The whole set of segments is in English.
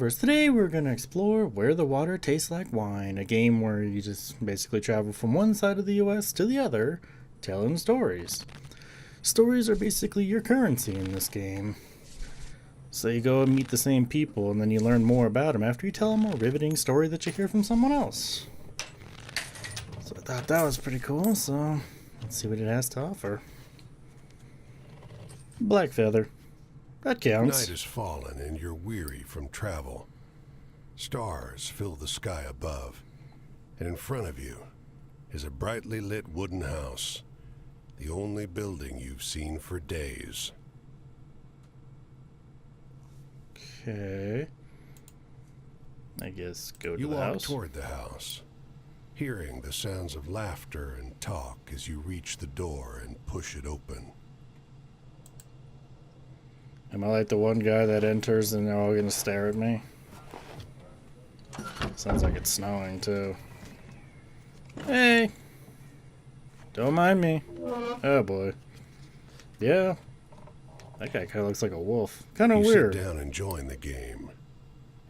Mattniverse. Today we're going to explore Where the Water Tastes Like Wine, a game where you just basically travel from one side of the US to the other, telling stories. Stories are basically your currency in this game. So you go and meet the same people, and then you learn more about them after you tell them a riveting story that you hear from someone else. So I thought that was pretty cool, so let's see what it has to offer. Black feather. That counts. Night has fallen and you're weary from travel. Stars fill the sky above, and in front of you is a brightly lit wooden house, the only building you've seen for days. Okay. I guess go to You the walk house. toward the house, hearing the sounds of laughter and talk as you reach the door and push it open. Am I like the one guy that enters and they're all gonna stare at me? Sounds like it's snowing too. Hey! Don't mind me. Oh boy. Yeah. That guy kinda looks like a wolf. Kinda weird. You sit down and join the game.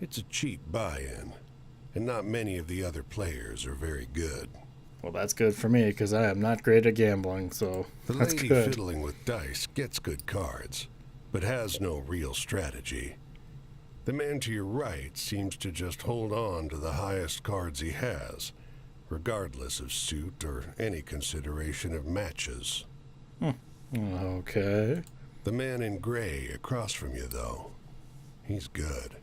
It's a cheap buy-in, and not many of the other players are very good. Well, that's good for me, because I am not great at gambling, so The that's lady good. fiddling with dice gets good cards, but has no real strategy. The man to your right seems to just hold on to the highest cards he has, regardless of suit or any consideration of matches. Okay. The man in gray across from you, though, he's good.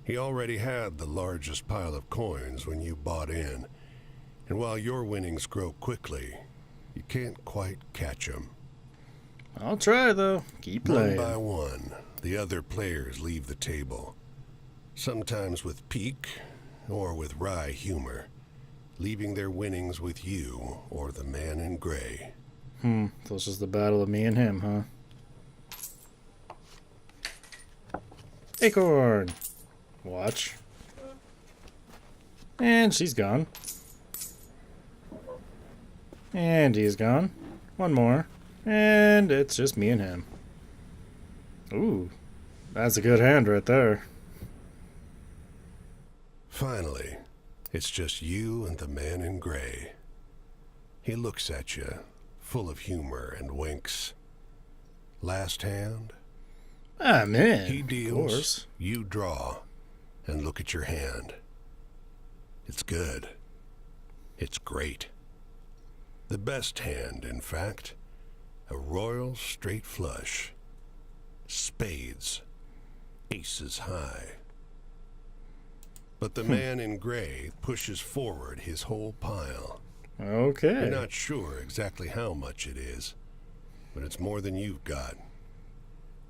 He already had the largest pile of coins when you bought in, and while your winnings grow quickly, you can't quite catch him. I'll try, though. Keep One playing. by one, the other players leave the table, sometimes with pique or with wry humor, leaving their winnings with you or the man in gray. So it's just the battle of me and him, huh? Acorn! Watch. And she's gone. And he's gone. One more. And it's just me and him. Ooh. That's a good hand right there. Finally, it's just you and the man in gray. He looks at you, full of humor, and winks. Last hand? I'm in. He Of deals, course. you draw, and look at your hand. It's good. It's great. The best hand, in fact. A royal straight flush. Spades. Aces high. But the man in gray pushes forward his whole pile. Okay. You're not sure exactly how much it is, but it's more than you've got.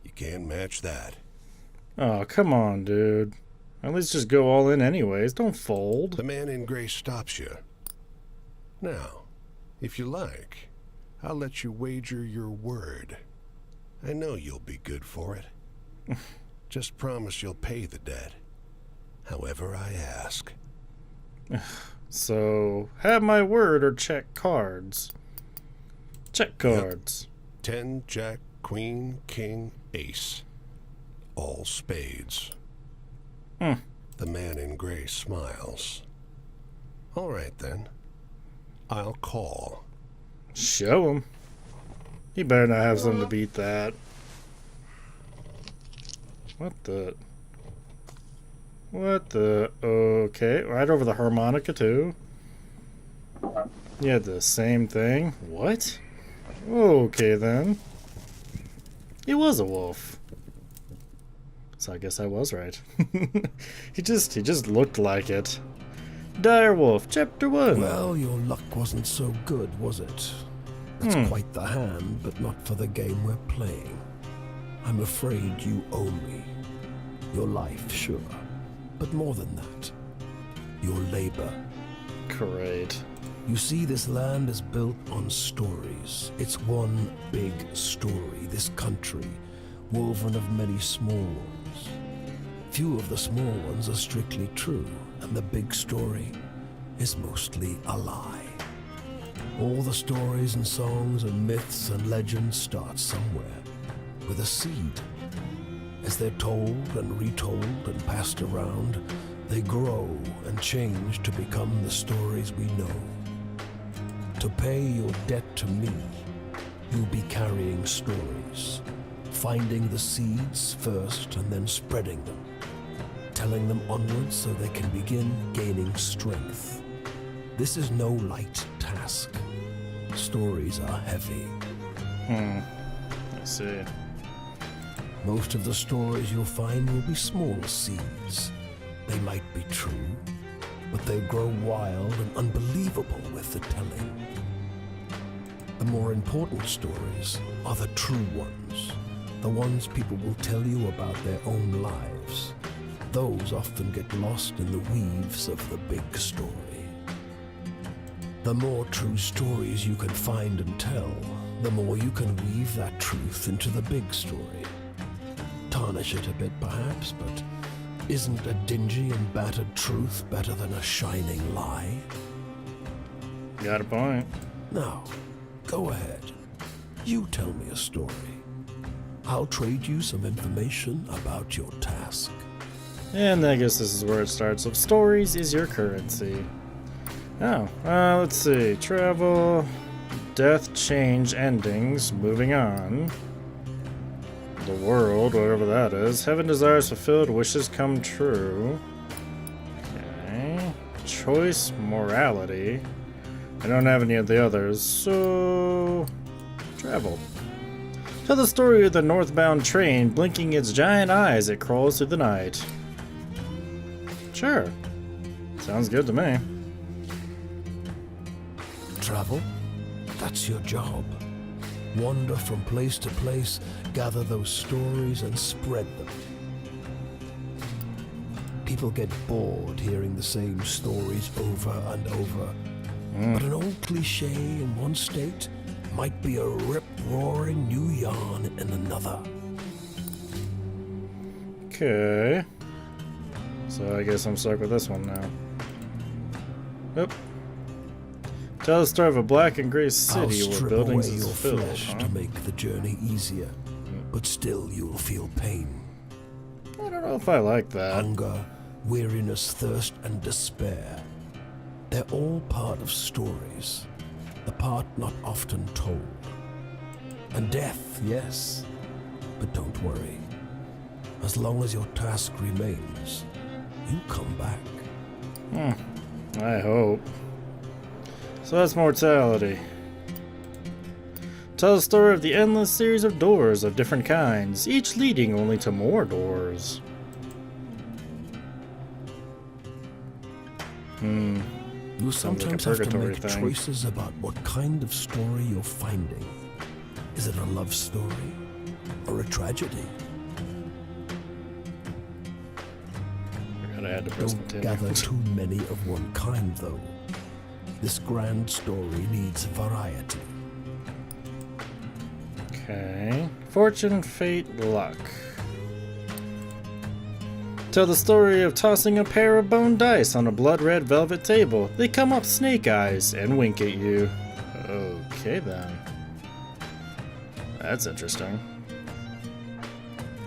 You can't match that. Oh, come on, dude. At least just go all in anyways. Don't fold. The man in gray stops you. Now, if you like, I'll let you wager your word. I know you'll be good for it. Just promise you'll pay the debt, however I ask. So, have my word or check cards. Check cards. 10, jack, queen, king, ace. All spades. The man in gray smiles. All right, then. I'll call. Show him. He better not have something to beat that. What the? What the? Okay, right over the harmonica too. You had the same thing. What? Okay then. He was a wolf. So I guess I was right. he just looked like it. Dire Wolf, Chapter 1. Well, your luck wasn't so good, was it? That's quite the hand, but not for the game we're playing. I'm afraid you owe me. Your life, sure. But more than that, your labor. Great. You see, this land is built on stories. It's one big story, this country, woven of many small ones. Few of the small ones are strictly true, and the big story is mostly a lie. All the stories and songs and myths and legends start somewhere, with a seed. As they're told and retold and passed around, they grow and change to become the stories we know. To pay your debt to me, you'll be carrying stories, finding the seeds first and then spreading them, telling them onwards so they can begin gaining strength. This is no light task. Stories are heavy. I see. Most of the stories you'll find will be small seeds. They might be true, but they'll grow wild and unbelievable with the telling. The more important stories are the true ones, the ones people will tell you about their own lives. Those often get lost in the weaves of the big story. The more true stories you can find and tell, the more you can weave that truth into the big story. Tarnish it a bit perhaps, but isn't a dingy and battered truth better than a shining lie? Got a point. Now, go ahead. You tell me a story. I'll trade you some information about your task. And I guess this is where it starts. Of stories is your currency. Oh, let's see. Travel, death, change, endings. Moving on. The world, whatever that is. Heaven desires fulfilled, wishes come true. Okay. Choice, morality. I don't have any of the others, so... Travel. Tell the story of the northbound train blinking its giant eyes as it crawls through the night. Sure. Sounds good to me. Travel? That's your job. Wander from place to place, gather those stories and spread them. People get bored hearing the same stories over and over. But an old cliche in one state might be a rip-roaring new yarn in another. Okay. So I guess I'm stuck with this one now. Yep. Tell the story of a black and gray city I'll where strip buildings away is your filled. flesh to make the journey easier, but still you'll feel pain. I don't know if I like that. Hunger, weariness, thirst, and despair. They're all part of stories, the part not often told. And death, yes, but don't worry. As long as your task remains, you come back. I hope. So that's mortality. Tell the story of the endless series of doors of different kinds, each leading only to more doors. You Sounds like a sometimes have to purgatory make thing. choices about what kind of story you're finding. Is it a love story or a tragedy? I gotta add to press Don't continue. gather too many of one kind, though. This grand story needs variety. Okay. Fortune, fate, luck. Tell the story of tossing a pair of bone dice on a blood-red velvet table. They come up snake eyes and wink at you. Okay then. That's interesting.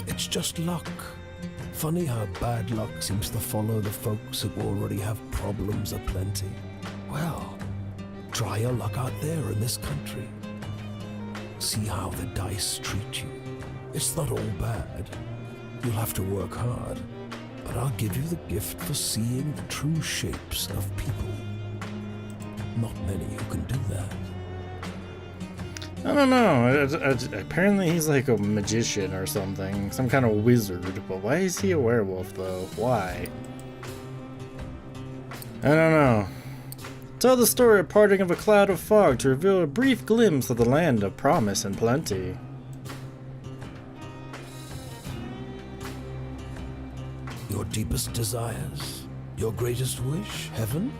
It's just luck. Funny how bad luck seems to follow the folks who already have problems aplenty. Well, try your luck out there in this country. See how the dice treat you. It's not all bad. You'll have to work hard, but I'll give you the gift for seeing the true shapes of people. Not many who can do that. I don't know. Apparently he's like a magician or something. Some kind of wizard. But why is he a werewolf, though? Why? I don't know. Tell the story of parting of a cloud of fog to reveal a brief glimpse of the land of promise and plenty. Your deepest desires? Your greatest wish? Heaven?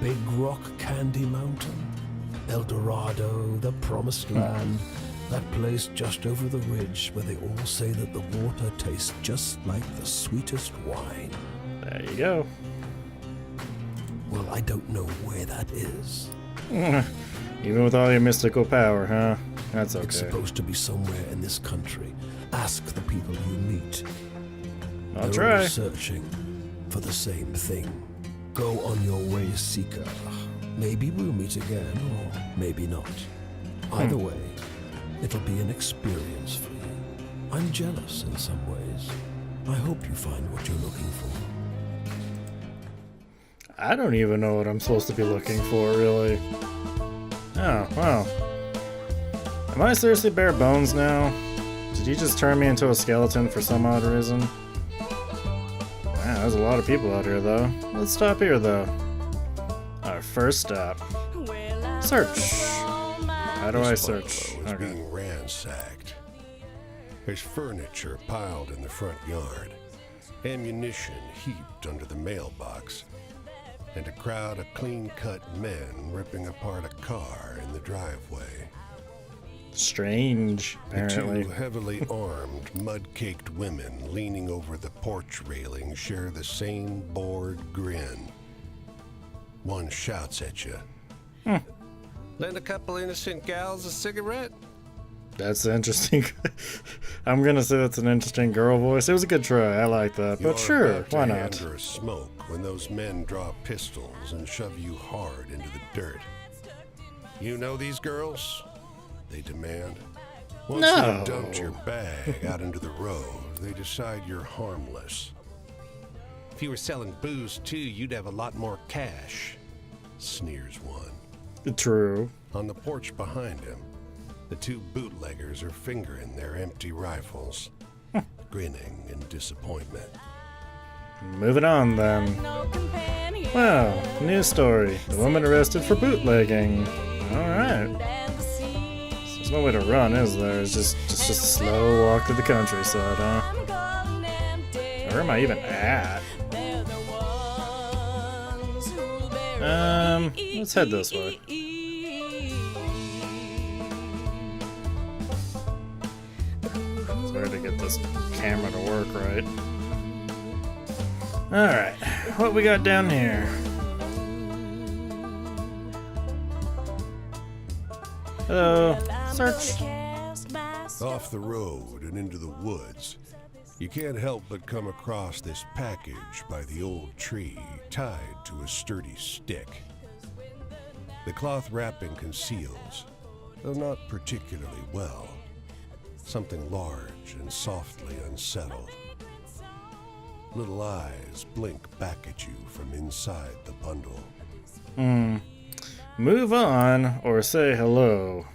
Big Rock Candy Mountain? El Dorado, the Promised Land, that place just over the ridge where they all say that the water tastes just like the sweetest wine. There you go. Well, I don't know where that is. Even with all your mystical power, huh? That's okay. It's supposed to be somewhere in this country. Ask the people you meet. I'll They're try. all searching for the same thing. Go on your way, seeker. Maybe we'll meet again, or maybe not. Either way, it'll be an experience for you. I'm jealous in some ways. I hope you find what you're looking for. I don't even know what I'm supposed to be looking for, really. Oh, well. Am I seriously bare bones now? Did you just turn me into a skeleton for some odd reason? Wow, there's a lot of people out here, though. Let's stop here, though. Our first stop. Search. How do I This search? bungalow is being ransacked. There's furniture piled in the front yard, ammunition heaped under the mailbox, and a crowd of clean-cut men ripping apart a car in the driveway. Strange, The apparently. two heavily armed, mud-caked women leaning over the porch railing share the same bored grin. One shouts at you. Lend a couple innocent gals a cigarette? That's interesting. I'm gonna say that's an interesting girl voice. It was a good try. I like that. But You're sure, about to why hand not? her a smoke when those men draw pistols and shove you hard into the dirt. You know these girls? They demand. Once No. they've dumped your bag out into the road, they decide you're harmless. If you were selling booze too, you'd have a lot more cash. Sneers one. True. On the porch behind him, the two bootleggers are fingering their empty rifles, grinning in disappointment. Moving on then. Well, new story. The woman arrested for bootlegging. Alright. There's no way to run, is there? It's just a slow walk through the countryside, huh? Where am I even at? Let's head this way. It's hard to get this camera to work right. Alright, what we got down here? Hello. Search. Off the road and into the woods, you can't help but come across this package by the old tree tied to a sturdy stick. The cloth wrapping conceals, though not particularly well, something large and softly unsettled. Little eyes blink back at you from inside the bundle. Move on or say hello.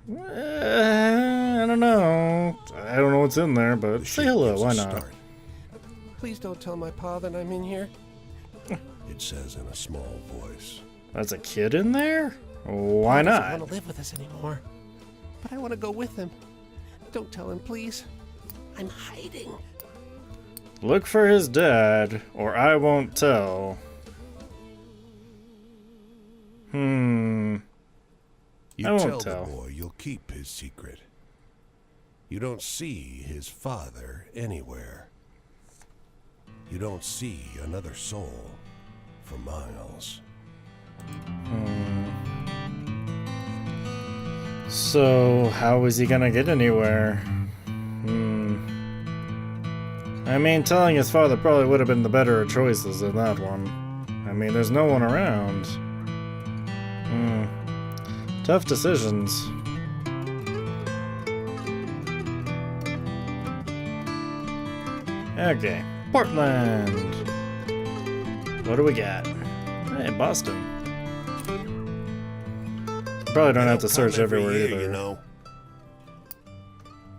I don't know. I don't know what's in there, but The say ship hello. gives a Why not? start. Please don't tell my pa that I'm in here, it says in a small voice. That's a kid in there? Why He doesn't not? want to live with us anymore. But I want to go with him. Don't tell him, please. I'm hiding. Look for his dad, or I won't tell. You I won't tell tell. the boy you'll keep his secret. You don't see his father anywhere. You don't see another soul for miles. So, how is he gonna get anywhere? I mean, telling his father probably would have been the better of choices in that one. I mean, there's no one around. Tough decisions. Okay, Portland. What do we got? Hey, Boston. Probably don't have to search everywhere either. You know.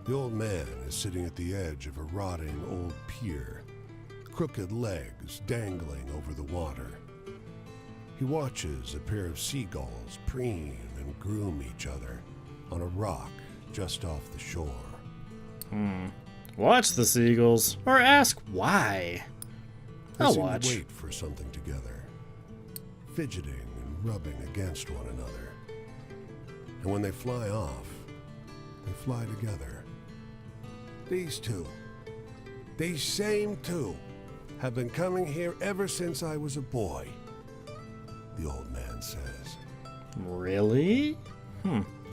The old man is sitting at the edge of a rotting old pier, crooked legs dangling over the water. He watches a pair of seagulls preen and groom each other on a rock just off the shore. Watch the seagulls, or ask why. They I'll seem watch. to wait for something together, fidgeting and rubbing against one another. And when they fly off, they fly together. These two, these same two, have been coming here ever since I was a boy, the old man says. Really?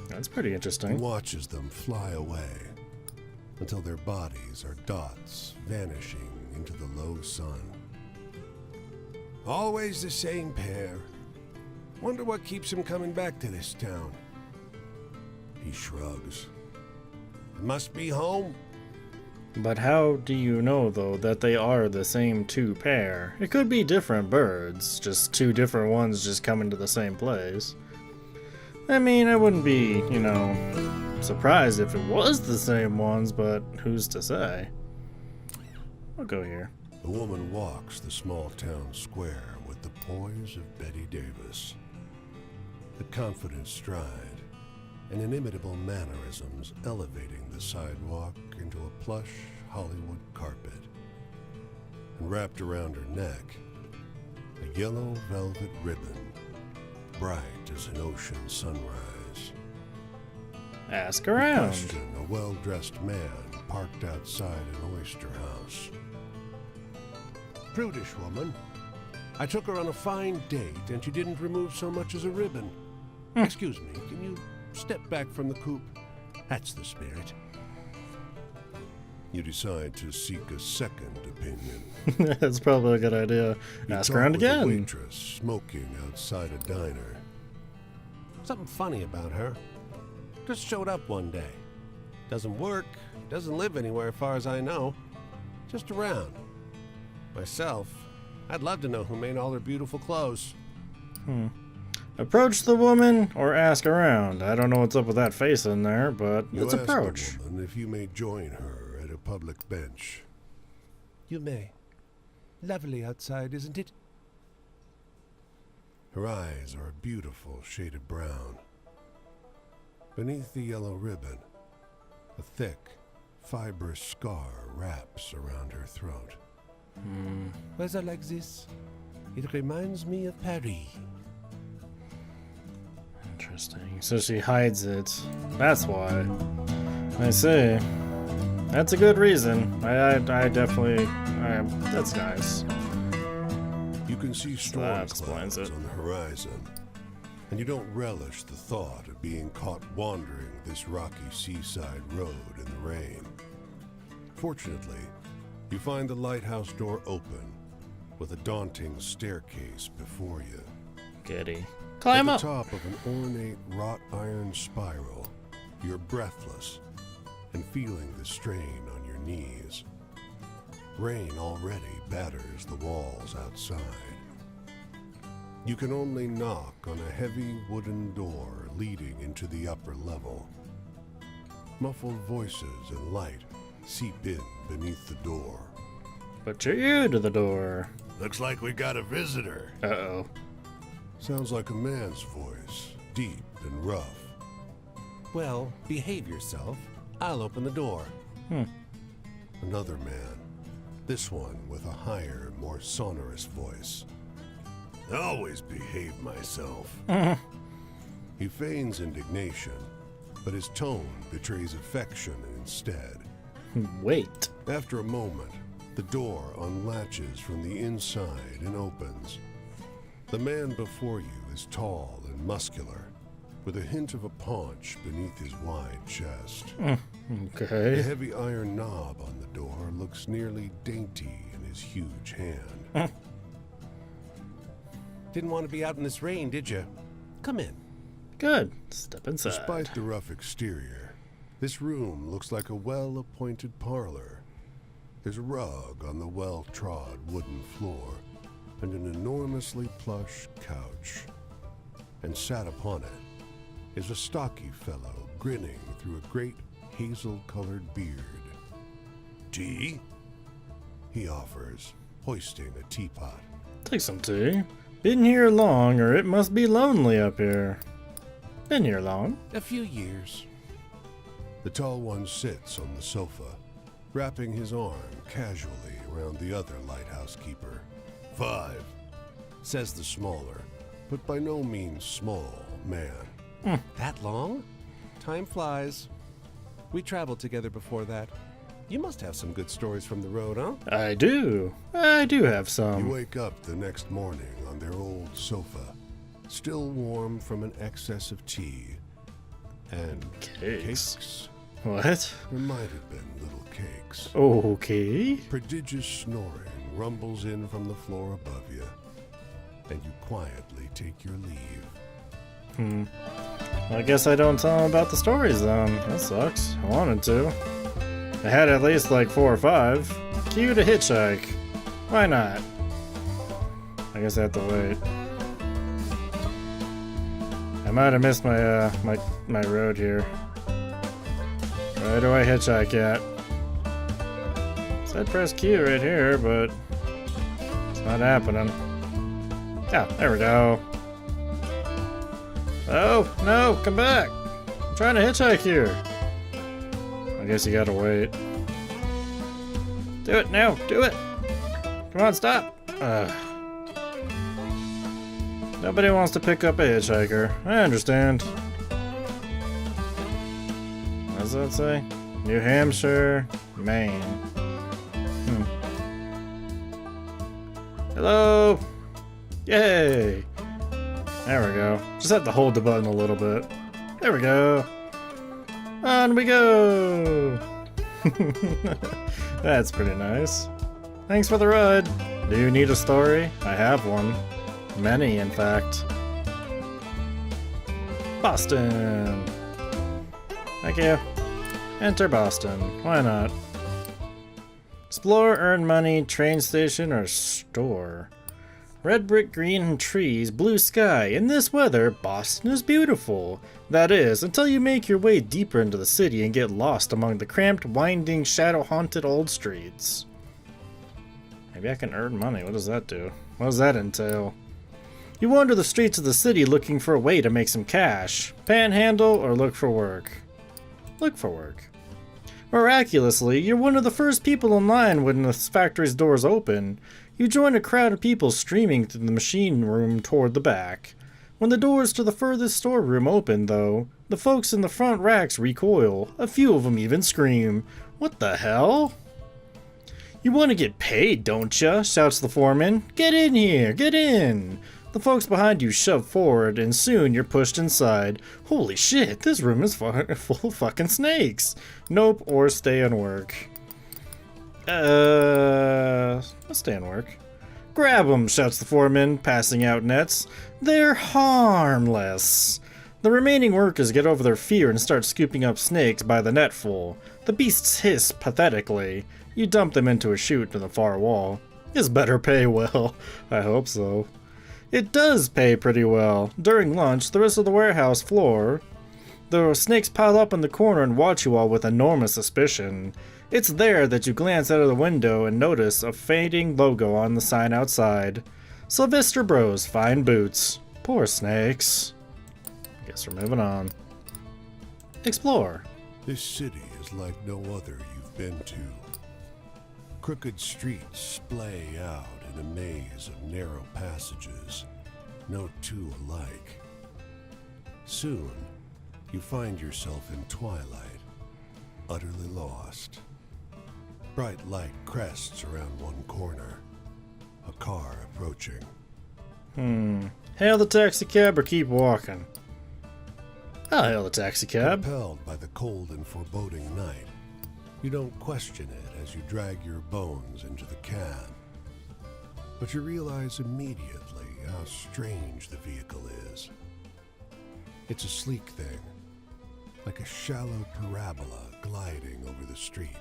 That's pretty He interesting. watches them fly away until their bodies are dots vanishing into the low sun. Always the same pair. Wonder what keeps him coming back to this town. He shrugs. It must be home. But how do you know, though, that they are the same two pair? It could be different birds, just two different ones just coming to the same place. I mean, I wouldn't be, surprised if it was the same ones, but who's to say? I'll go here. The woman walks the small town square with the poise of Betty Davis. The confident stride and inimitable mannerisms elevating the sidewalk into a plush Hollywood carpet. And wrapped around her neck, a yellow velvet ribbon, bright as an ocean sunrise. Ask You around. question a well-dressed man parked outside an oyster house. Prudish woman. I took her on a fine date and she didn't remove so much as a ribbon. Excuse me, can you step back from the coupe? That's the spirit. You decide to seek a second opinion. That's probably a good idea. You Ask talk around with a again. waitress smoking outside a diner. Something funny about her. Just showed up one day. Doesn't work, doesn't live anywhere far as I know. Just around. Myself, I'd love to know who made all her beautiful clothes. Approach the woman or ask around. I don't know what's up with that face in there, but You let's ask approach. the woman if you may join her at a public bench. You may. Lovely outside, isn't it? Her eyes are a beautiful shade of brown. Beneath the yellow ribbon, a thick, fibrous scar wraps around her throat. Weather like this, it reminds me of Paris. Interesting. So she hides it. That's why. I see. That's a good reason. I definitely. That's nice. You can see storm that clouds explains it. on the horizon, and you don't relish the thought of being caught wandering this rocky seaside road in the rain. Fortunately, you find the lighthouse door open, with a daunting staircase before you. Goody. Climb At up. the top of an ornate wrought iron spiral, you're breathless and feeling the strain on your knees. Rain already batters the walls outside. You can only knock on a heavy wooden door leading into the upper level. Muffled voices and light seep in beneath the door. Put your ear to the door. Looks like we got a visitor. Uh-oh. Sounds like a man's voice, deep and rough. Well, behave yourself. I'll open the door. Another man, this one with a higher, more sonorous voice. I always behave myself. He feigns indignation, but his tone betrays affection instead. Wait. After a moment, the door unlatches from the inside and opens. The man before you is tall and muscular, with a hint of a paunch beneath his wide chest. The Okay. heavy iron knob on the door looks nearly dainty in his huge hand. Didn't want to be out in this rain, did you? Come in. Good. Step inside. Despite the rough exterior, this room looks like a well-appointed parlor. There's a rug on the well-trod wooden floor and an enormously plush couch. And sat upon it is a stocky fellow grinning through a great hazel-colored beard. Tea? He offers, hoisting a teapot. Take some tea. Been here long, or it must be lonely up here. Been here long. A few years. The tall one sits on the sofa, wrapping his arm casually around the other lighthouse keeper. 5, says the smaller, but by no means small, man. That long? Time flies. We traveled together before that. You must have some good stories from the road, huh? I do. I do have You some. wake up the next morning on their old sofa, still warm from an excess of tea, And Cakes? What? There might have been little cakes. Okay. Prodigious snoring rumbles in from the floor above you, and you quietly take your leave. I guess I don't tell them about the stories then. That sucks. I wanted to. I had at least like 4 or 5. Cue to hitchhike. Why not? I guess I have to wait. I might have missed my my road here. Where do I hitchhike at? Said press Q right here, but it's not happening. Ah, there we go. Oh, no, come back. I'm trying to hitchhike here. I guess you gotta wait. Do it now, do it. Come on, stop. Nobody wants to pick up a hitchhiker. I understand. What does that say? New Hampshire, Maine. Hello. Yay. There we go. Just have to hold the button a little bit. There we go. On we go. That's pretty nice. Thanks for the ride. Do you need a story? I have one. Many, in fact. Boston. Thank you. Enter Boston. Why not? Explore, earn money, train station, or store. Red brick, green trees, blue sky. In this weather, Boston is beautiful. That is, until you make your way deeper into the city and get lost among the cramped, winding, shadow-haunted old streets. Maybe I can earn money. What does that do? What does that entail? You wander the streets of the city looking for a way to make some cash. Panhandle or look for work? Look for work. Miraculously, you're one of the first people in line when the factory's doors open. You join a crowd of people streaming through the machine room toward the back. When the doors to the furthest storeroom open, though, the folks in the front racks recoil. A few of them even scream. What the hell? You want to get paid, don't ya? Shouts the foreman. Get in here, get in. The folks behind you shove forward, and soon you're pushed inside. Holy shit, this room is full of fucking snakes. Nope, or stay and work. Let's stay and work. Grab 'em, shouts the foreman, passing out nets. They're harmless. The remaining workers get over their fear and start scooping up snakes by the netful. The beasts hiss pathetically. You dump them into a chute in the far wall. This better pay well. I hope so. It does pay pretty well. During lunch, the rest of the warehouse floor, the snakes pile up in the corner and watch you all with enormous suspicion. It's there that you glance out of the window and notice a fading logo on the sign outside. Sylvester Bros. Fine Boots. Poor snakes. Guess we're moving on. Explore. This city is like no other you've been to. Crooked streets splay out in a maze of narrow passages, no two alike. Soon, you find yourself in twilight, utterly lost. Bright light crests around one corner, a car approaching. Hail the taxi cab or keep walking? I'll hail the taxi cab. Compelled by the cold and foreboding night, you don't question it as you drag your bones into the cab. But you realize immediately how strange the vehicle is. It's a sleek thing, like a shallow parabola gliding over the street.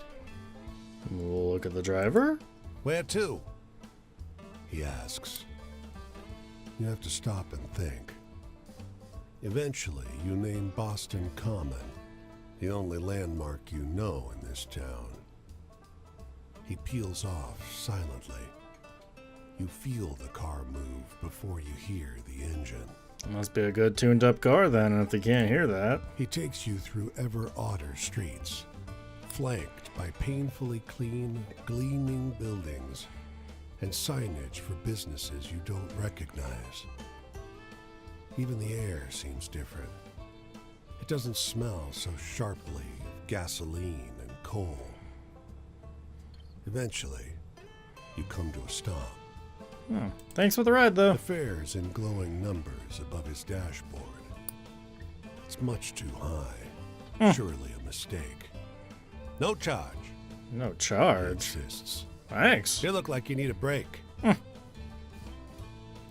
We'll look at the driver. Where to? He asks. You have to stop and think. Eventually, you name Boston Common, the only landmark you know in this town. He peels off silently. You feel the car move before you hear the engine. Must be a good tuned up car then, if they can't hear that. He takes you through ever odder streets, flanked by painfully clean, gleaming buildings and signage for businesses you don't recognize. Even the air seems different. It doesn't smell so sharply of gasoline and coal. Eventually, you come to a stop. Thanks for the ride, though. The fares in glowing numbers above his dashboard. It's much too high. Surely a mistake. No charge, No he charge. insists. Thanks. You look like you need a break. And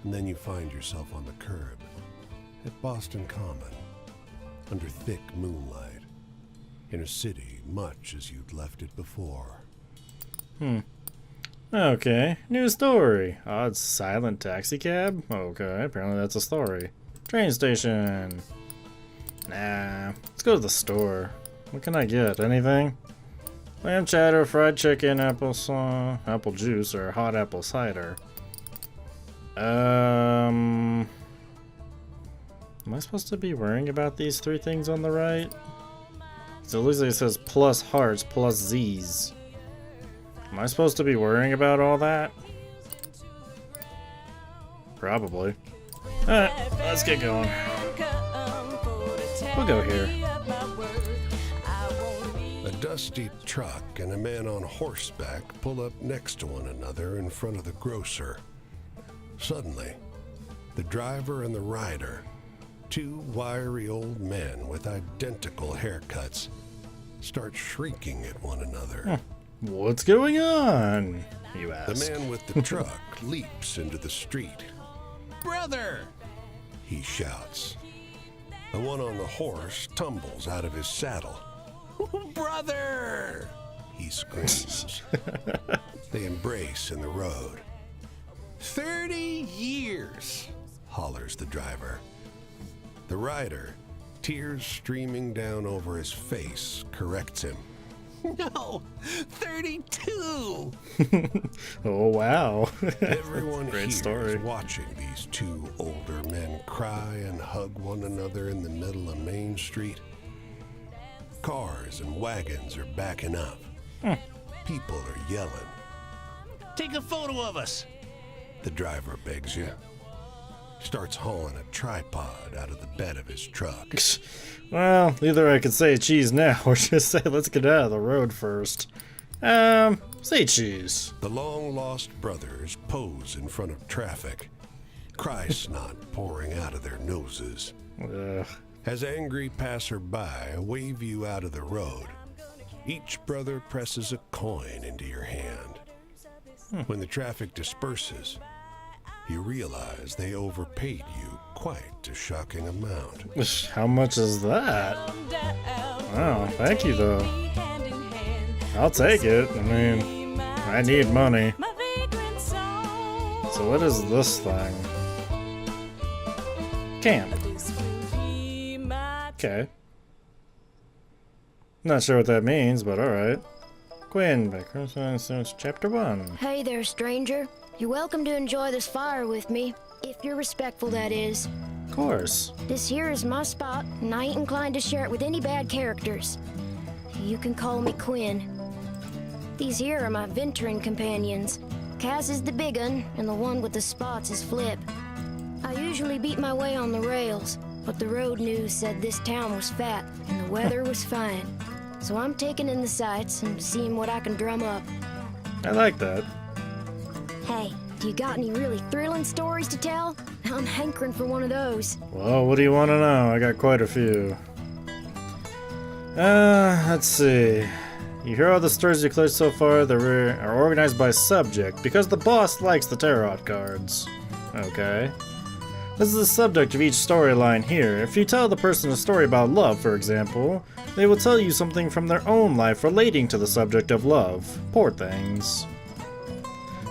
then you find yourself on the curb at Boston Common, under thick moonlight, in a city much as you'd left it before. Okay, new story. Odd silent taxi cab? Okay, apparently that's a story. Train station. Nah, let's go to the store. What can I get? Anything? Lamb chowder, fried chicken, apple juice, or hot apple cider. Am I supposed to be worrying about these three things on the right? So it looks like it says plus hearts plus Z's. Am I supposed to be worrying about all that? Probably. Alright, let's get going. We'll go here. A dusty truck and a man on horseback pull up next to one another in front of the grocer. Suddenly, the driver and the rider, two wiry old men with identical haircuts, start shrieking at one another. What's going on? You The ask. man with the truck leaps into the street. Brother! He shouts. The one on the horse tumbles out of his saddle. Brother! He screams. They embrace in the road. 30 years! Hollers the driver. The rider, tears streaming down over his face, corrects him. No! 32! Oh wow. Everyone Great here story. is watching these two older men cry and hug one another in the middle of Main Street. Cars and wagons are backing up. People are yelling. Take a photo of us! The driver begs you. Starts hauling a tripod out of the bed of his truck. Well, either I could say cheese now or just say let's get out of the road first. Say cheese. The long-lost brothers pose in front of traffic, cry snot pouring out of their noses. Ugh. As angry passerby wave you out of the road, each brother presses a coin into your hand. When the traffic disperses, you realize they overpaid you quite a shocking amount. How much is that? Wow, thank you though. I'll take it. I mean, I need money. So what is this thing? Camp. Okay. Not sure what that means, but alright. Quinn, Background Chapter 1. Hey there, stranger. You're welcome to enjoy this fire with me, if you're respectful, that is. Of course. This here is my spot, and I ain't inclined to share it with any bad characters. You can call me Quinn. These here are my venturing companions. Cass is the big un, and the one with the spots is Flip. I usually beat my way on the rails, but the road news said this town was fat, and the weather was fine. So I'm taking in the sights and seeing what I can drum up. I like that. Hey, do you got any really thrilling stories to tell? I'm hankering for one of those. Well, what do you want to know? I got quite a few. Let's see. You hear all the stories you collected so far that are organized by subject, because the boss likes the tarot cards. Okay. This is the subject of each storyline here. If you tell the person a story about love, for example, they will tell you something from their own life relating to the subject of love. Poor things.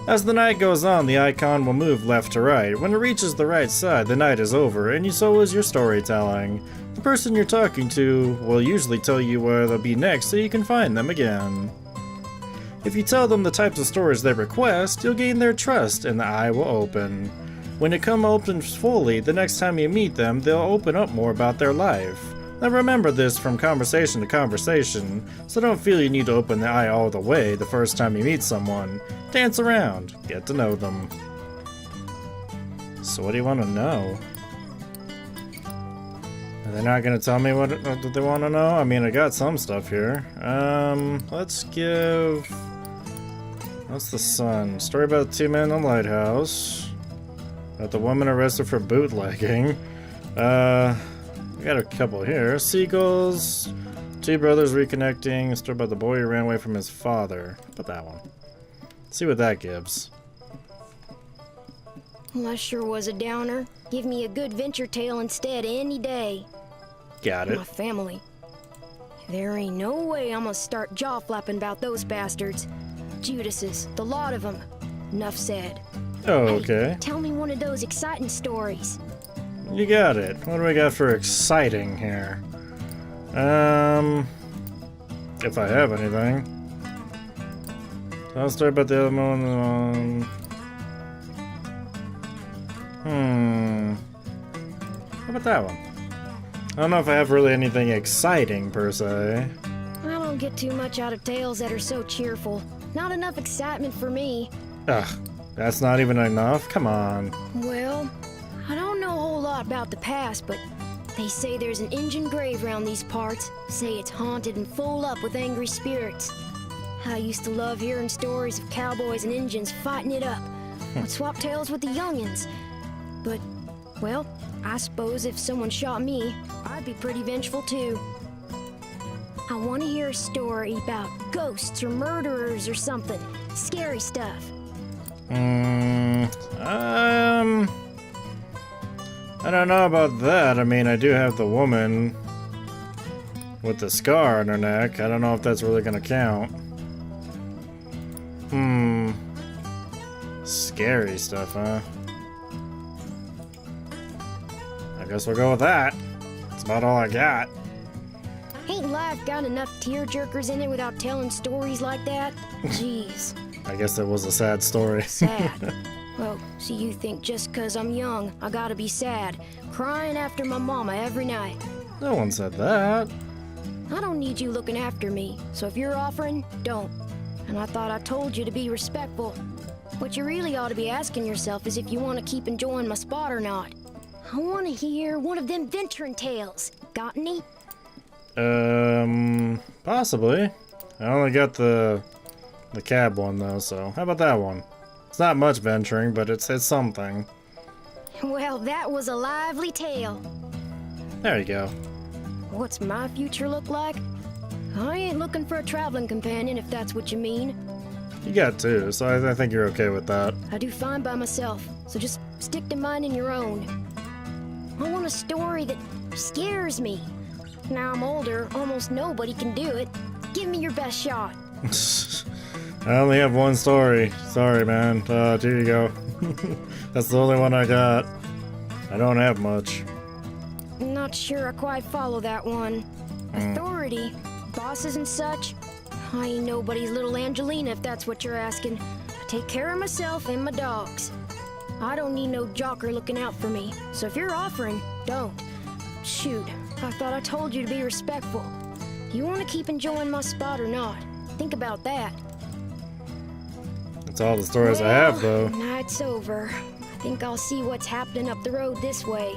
As the night goes on, the icon will move left to right. When it reaches the right side, the night is over, and so is your storytelling. The person you're talking to will usually tell you where they'll be next so you can find them again. If you tell them the types of stories they request, you'll gain their trust and the eye will open. When it opens fully, the next time you meet them, they'll open up more about their life. Now remember this from conversation to conversation, so don't feel you need to open the eye all the way the first time you meet someone. Dance around, get to know them. So what do you want to know? Are they not going to tell me what they want to know? I mean, I got some stuff here. Let's give... What's the sun? Story about 2 men in a lighthouse. About the woman arrested for bootlegging. got a couple here. Seagulls. Two brothers reconnecting. A story about the boy who ran away from his father. How about that one? See what that gives. Well, that sure was a downer. Give me a good venture tale instead any day. Got it. My family. There ain't no way I'm gonna start jaw flapping about those bastards. Judases, the lot of them. Enough said. Oh, Hey, okay. tell me one of those exciting stories. You got it. What do we got for exciting here? If I have anything. So I'll start about the other one. How about that one? I don't know if I have really anything exciting per se. I don't get too much out of tales that are so cheerful. Not enough excitement for me. Ugh, that's not even enough? Come on. Well, I don't know a whole lot about the past, but they say there's an Injun grave around these parts. Say it's haunted and full up with angry spirits. I used to love hearing stories of cowboys and Injuns fighting it up. I'd swap tales with the youngins. But, well, I suppose if someone shot me, I'd be pretty vengeful too. I want to hear a story about ghosts or murderers or something. Scary stuff. I don't know about that. I mean, I do have the woman with the scar on her neck. I don't know if that's really gonna count. Scary stuff, huh? I guess we'll go with that. That's about all I got. Ain't life got enough tearjerkers in it without telling stories like that? Jeez. I guess that was a sad story. Sad. Well, so you think just 'cause I'm young, I gotta be sad, crying after my mama every night. No one said that. I don't need you looking after me, so if you're offering, don't. And I thought I told you to be respectful. What you really ought to be asking yourself is if you want to keep enjoying my spot or not. I want to hear one of them venturing tales. Got any? Possibly. I only got the cab one though, so how about that one? It's not much venturing, but it's something. Well, that was a lively tale. There you go. What's my future look like? I ain't looking for a traveling companion, if that's what you mean. You got two, so I think you're okay with that. I do fine by myself, so just stick to minding your own. I want a story that scares me. Now I'm older, almost nobody can do it. Give me your best shot. I only have one story. Sorry, man. Here you go. That's the only one I got. I don't have much. Not sure I quite follow that one. Authority, bosses and such. I ain't nobody's little Angelina, if that's what you're asking. I take care of myself and my dogs. I don't need no jocker looking out for me. So if you're offering, don't. Shoot, I thought I told you to be respectful. You want to keep enjoying my spot or not? Think about that. That's all the stories I have, though. Night's over. I think I'll see what's happening up the road this way.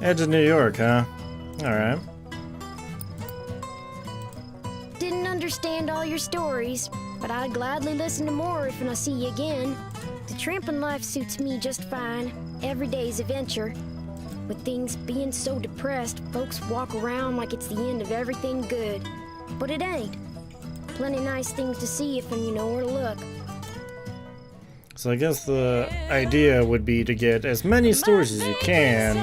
Edge of New York, huh? Alright. Didn't understand all your stories, but I'd gladly listen to more if I see you again. The tramping life suits me just fine. Every day's a venture. With things being so depressed, folks walk around like it's the end of everything good. But it ain't. Plenty nice things to see if you know where to look. So I guess the idea would be to get as many stories as you can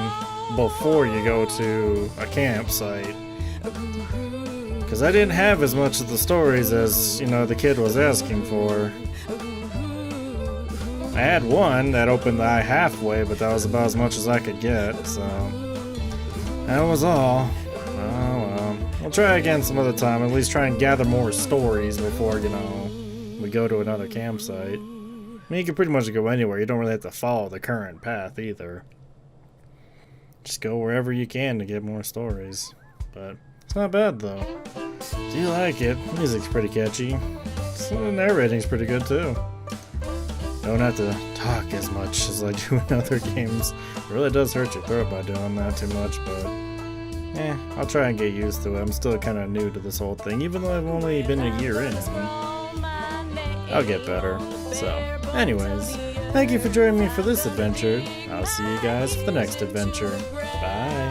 before you go to a campsite. Because I didn't have as much of the stories as, you know, the kid was asking for. I had one that opened the eye halfway, but that was about as much as I could get, so that was all. Oh well. We'll try again some other time, at least try and gather more stories before, you know, we go to another campsite. I mean, you can pretty much go anywhere. You don't really have to follow the current path either. Just go wherever you can to get more stories. But it's not bad though. Do you like it? Music's pretty catchy. So the narrating's pretty good too. Don't have to talk as much as I do in other games. It really does hurt your throat by doing that too much, but I'll try and get used to it. I'm still kind of new to this whole thing, even though I've only been a year in. I'll get better. So, anyways, thank you for joining me for this adventure. I'll see you guys for the next adventure. Bye.